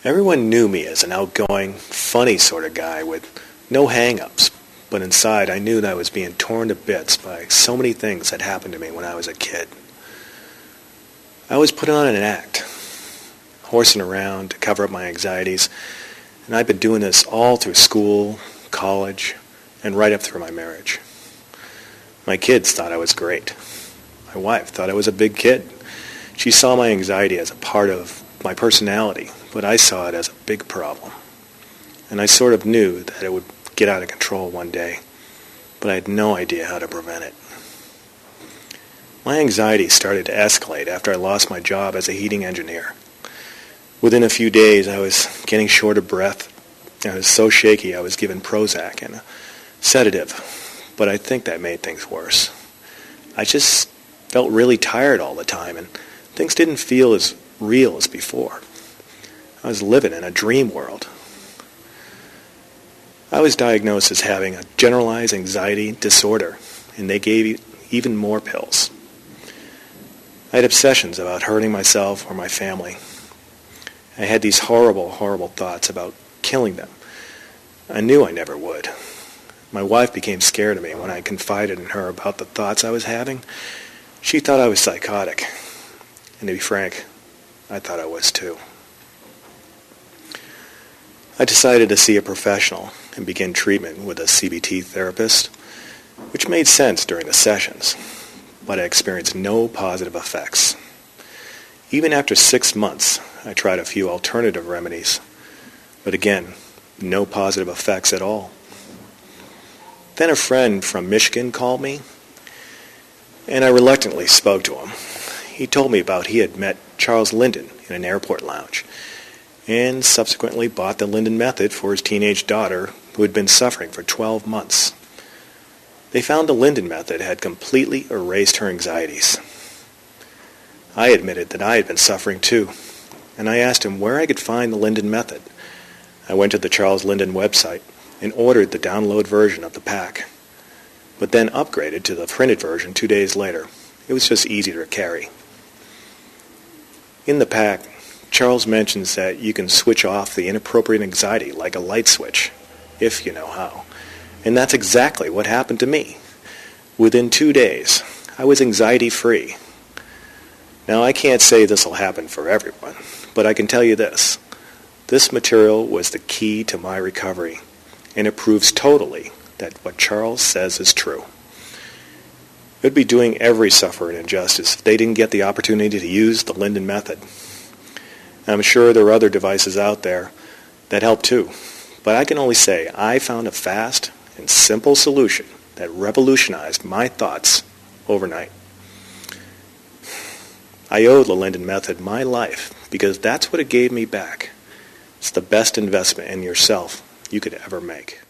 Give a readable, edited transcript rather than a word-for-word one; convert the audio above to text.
Everyone knew me as an outgoing, funny sort of guy with no hang-ups, but inside I knew that I was being torn to bits by so many things that happened to me when I was a kid. I was put on an act, horsing around to cover up my anxieties, and I've been doing this all through school, college, and right up through my marriage. My kids thought I was great. My wife thought I was a big kid. She saw my anxiety as a part of my personality, but I saw it as a big problem. And I sort of knew that it would get out of control one day, but I had no idea how to prevent it. My anxiety started to escalate after I lost my job as a heating engineer. Within a few days, I was getting short of breath. I was so shaky I was given Prozac and a sedative, but I think that made things worse. I just felt really tired all the time, and things didn't feel as real as before. I was living in a dream world. I was diagnosed as having a generalized anxiety disorder, and they gave even more pills. I had obsessions about hurting myself or my family. I had these horrible, horrible thoughts about killing them. I knew I never would. My wife became scared of me when I confided in her about the thoughts I was having. She thought I was psychotic. And to be frank, I thought I was too. I decided to see a professional and begin treatment with a CBT therapist, which made sense during the sessions, but I experienced no positive effects. Even after 6 months, I tried a few alternative remedies, but again, no positive effects at all. Then a friend from Michigan called me, and I reluctantly spoke to him. He told me about he had met Charles Linden in an airport lounge, and subsequently bought the Linden Method for his teenage daughter, who had been suffering for 12 months. They found the Linden Method had completely erased her anxieties. I admitted that I had been suffering too, and I asked him where I could find the Linden Method. I went to the Charles Linden website and ordered the download version of the pack, but then upgraded to the printed version 2 days later. It was just easier to carry. In the pack, Charles mentions that you can switch off the inappropriate anxiety like a light switch, if you know how. And that's exactly what happened to me. Within 2 days, I was anxiety-free. Now, I can't say this will happen for everyone, but I can tell you this. This material was the key to my recovery, and it proves totally that what Charles says is true. It would be doing every sufferer an injustice if they didn't get the opportunity to use the Linden Method. I'm sure there are other devices out there that help too, but I can only say I found a fast and simple solution that revolutionized my thoughts overnight. I owe the Linden Method my life because that's what it gave me back. It's the best investment in yourself you could ever make.